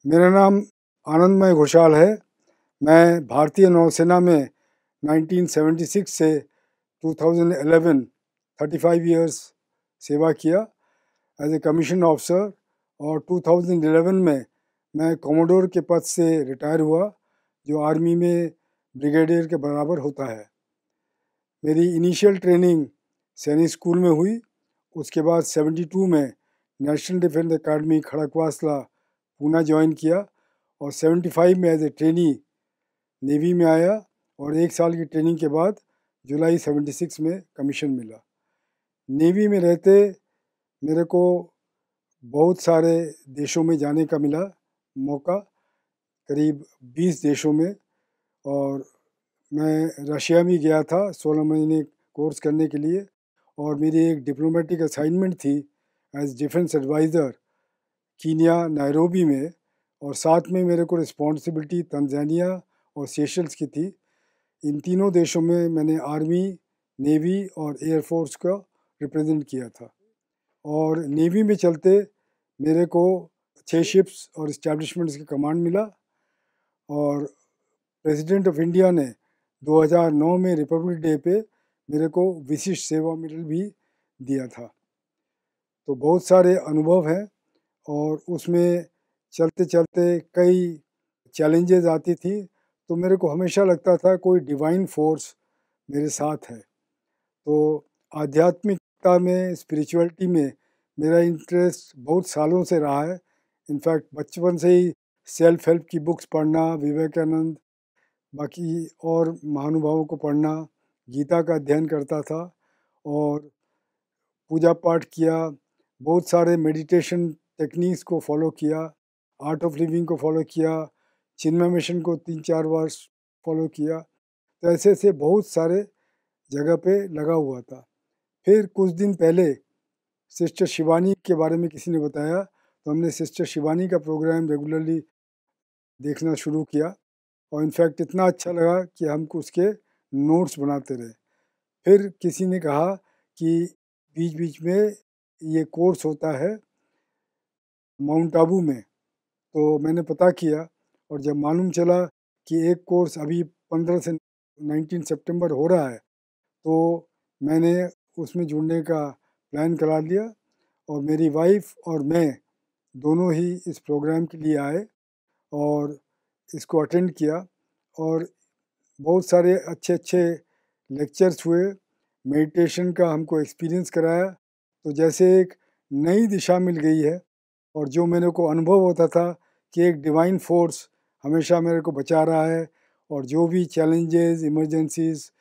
मेरा नाम आनंदमय घोषाल है। मैं भारतीय नौसेना में 1976 से 2011 35 इयर्स सेवा किया एज ए कमीशन ऑफिसर, और 2011 में मैं कमोडोर के पद से रिटायर हुआ, जो आर्मी में ब्रिगेडियर के बराबर होता है। मेरी इनिशियल ट्रेनिंग सैनिक स्कूल में हुई। उसके बाद 72 में national defence academy Khadakwasla Poona join किया, और 75 में एज ए ट्रेनी नेवी में आया, और 1 साल की ट्रेनिंग के बाद जुलाई 76 में कमीशन मिला। नेवी में रहते मेरे को बहुत सारे देशों में जाने का मिला मौका, करीब 20 देशों में। और मैं रशिया भी गया था 16 महीने कोर्स करने के लिए, और मेरी एक डिप्लोमेटिक असाइनमेंट थी as defence adviser Kenya Nairobi में, और साथ में मेरे को रिस्पॉन्सिबिलिटी तंजानिया और सेशल्स की थी। इन तीनों देशों में मैंने आर्मी, नेवी और एयरफोर्स का रिप्रेजेंट किया था। और नेवी में चलते मेरे को 6 शिप्स और इस्टेब्लिशमेंट्स का कमांड मिला, और प्रेसिडेंट ऑफ इंडिया ने 2009 में रिपब्लिक डे पे मेरे को विशिष्ट सेवा मेडल भी दिया था। तो बहुत सारे अनुभव हैं, और उसमें चलते चलते कई चैलेंजेस आती थी, तो मेरे को हमेशा लगता था कोई डिवाइन फोर्स मेरे साथ है। तो आध्यात्मिकता में, स्पिरिचुअलिटी में मेरा इंटरेस्ट बहुत सालों से रहा है। इनफैक्ट बचपन से ही सेल्फ हेल्प की बुक्स पढ़ना, विवेकानंद, बाकी और महानुभावों को पढ़ना, गीता का अध्ययन करता था, और पूजा पाठ किया, बहुत सारे मेडिटेशन टेक्निक्स को फॉलो किया, आर्ट ऑफ लिविंग को फॉलो किया, चिन्मय मिशन को 3-4 वर्ष फॉलो किया। तो ऐसे ऐसे बहुत सारे जगह पे लगा हुआ था। फिर कुछ दिन पहले सिस्टर शिवानी के बारे में किसी ने बताया, तो हमने सिस्टर शिवानी का प्रोग्राम रेगुलरली देखना शुरू किया, और इनफैक्ट इतना अच्छा लगा कि हमको उसके नोट्स बनाते रहे। फिर किसी ने कहा कि बीच बीच में ये कोर्स होता है माउंट आबू में, तो मैंने पता किया, और जब मालूम चला कि एक कोर्स अभी 15 से 19 सितंबर हो रहा है, तो मैंने उसमें जुड़ने का प्लान करा लिया, और मेरी वाइफ और मैं दोनों ही इस प्रोग्राम के लिए आए और इसको अटेंड किया। और बहुत सारे अच्छे अच्छे लेक्चर्स हुए, मेडिटेशन का हमको एक्सपीरियंस कराया, तो जैसे एक नई दिशा मिल गई है। और जो मेरे को अनुभव होता था कि एक डिवाइन फोर्स हमेशा मेरे को बचा रहा है, और जो भी चैलेंजेस, इमरजेंसीज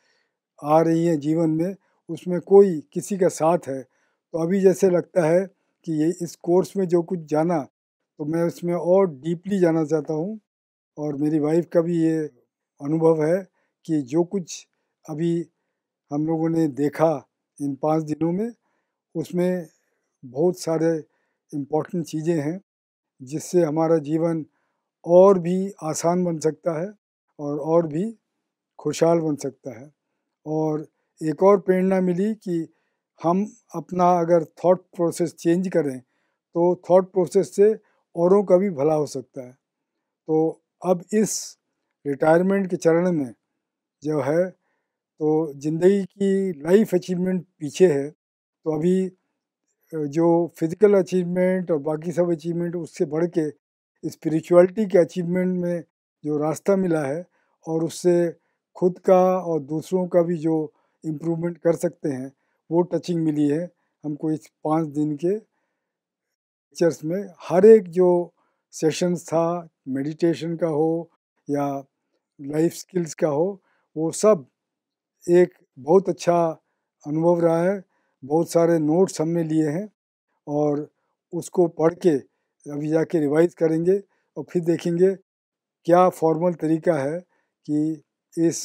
आ रही हैं जीवन में, उसमें कोई किसी का साथ है। तो अभी जैसे लगता है कि ये इस कोर्स में जो कुछ जाना, तो मैं उसमें और डीपली जाना चाहता हूँ। और मेरी वाइफ का भी ये अनुभव है कि जो कुछ अभी हम लोगों ने देखा इन 5 दिनों में, उसमें बहुत सारे इम्पोर्टेंट चीज़ें हैं, जिससे हमारा जीवन और भी आसान बन सकता है, और भी खुशहाल बन सकता है। और एक और प्रेरणा मिली कि हम अपना अगर थॉट प्रोसेस चेंज करें, तो थॉट प्रोसेस से औरों का भी भला हो सकता है। तो अब इस रिटायरमेंट के चरण में जो है, तो ज़िंदगी की लाइफ अचीवमेंट पीछे है। तो अभी जो फिज़िकल अचीवमेंट और बाकी सब अचीवमेंट, उससे बढ़ के स्पिरिचुअलिटी के अचीवमेंट में जो रास्ता मिला है, और उससे खुद का और दूसरों का भी जो इम्प्रूवमेंट कर सकते हैं, वो टचिंग मिली है हमको इस 5 दिन के लेक्चर्स में। हर एक जो सेशंस था, मेडिटेशन का हो या लाइफ स्किल्स का हो, वो सब एक बहुत अच्छा अनुभव रहा है। बहुत सारे नोट्स हमने लिए हैं, और उसको पढ़ के अभी जाके रिवाइज़ करेंगे, और फिर देखेंगे क्या फॉर्मल तरीका है कि इस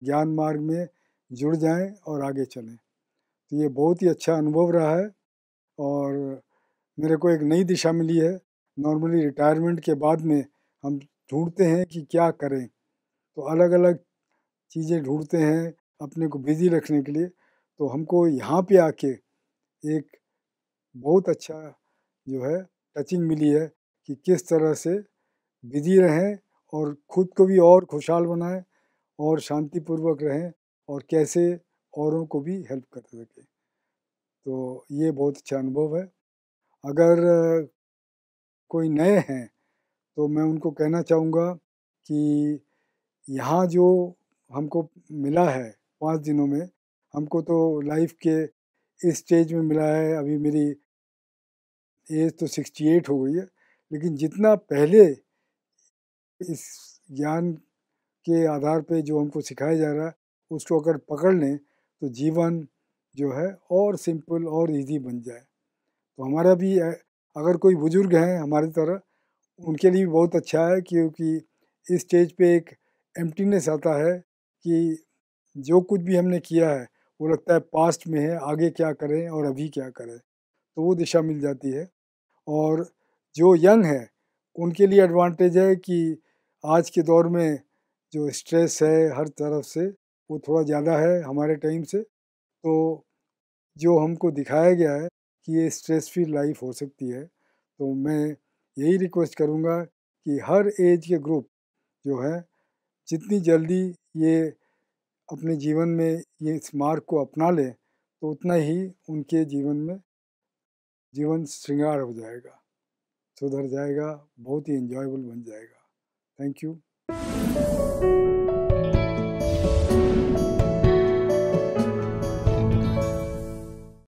ज्ञान मार्ग में जुड़ जाएं और आगे चलें। तो ये बहुत ही अच्छा अनुभव रहा है, और मेरे को एक नई दिशा मिली है। नॉर्मली रिटायरमेंट के बाद में हम ढूंढते हैं कि क्या करें, तो अलग अलग चीज़ें ढूंढते हैं अपने को बिज़ी रखने के लिए। तो हमको यहाँ पे आके एक बहुत अच्छा जो है टचिंग मिली है कि किस तरह से बिजी रहें और खुद को भी और खुशहाल बनाएं और शांतिपूर्वक रहें और कैसे औरों को भी हेल्प कर सकें। तो ये बहुत अच्छा अनुभव है। अगर कोई नए हैं तो मैं उनको कहना चाहूँगा कि यहाँ जो हमको मिला है 5 दिनों में, हमको तो लाइफ के इस स्टेज में मिला है। अभी मेरी एज तो 68 हो गई है, लेकिन जितना पहले इस ज्ञान के आधार पे जो हमको सिखाया जा रहा है, उसको अगर पकड़ लें तो जीवन जो है और सिंपल और इजी बन जाए। तो हमारा भी अगर कोई बुजुर्ग हैं हमारी तरह, उनके लिए भी बहुत अच्छा है, क्योंकि इस स्टेज पे एक एम्प्टीनेस आता है कि जो कुछ भी हमने किया है वो लगता है पास्ट में है, आगे क्या करें और अभी क्या करें, तो वो दिशा मिल जाती है। और जो यंग है उनके लिए एडवांटेज है कि आज के दौर में जो स्ट्रेस है हर तरफ से वो थोड़ा ज़्यादा है हमारे टाइम से। तो जो हमको दिखाया गया है कि ये स्ट्रेस फ्री लाइफ हो सकती है, तो मैं यही रिक्वेस्ट करूँगा कि हर एज के ग्रुप जो है जितनी जल्दी ये अपने जीवन में ये इस मार्ग को अपना लें तो उतना ही उनके जीवन में जीवन श्रृंगार हो जाएगा, सुधर जाएगा, बहुत ही एंजॉयबल बन जाएगा। Thank you.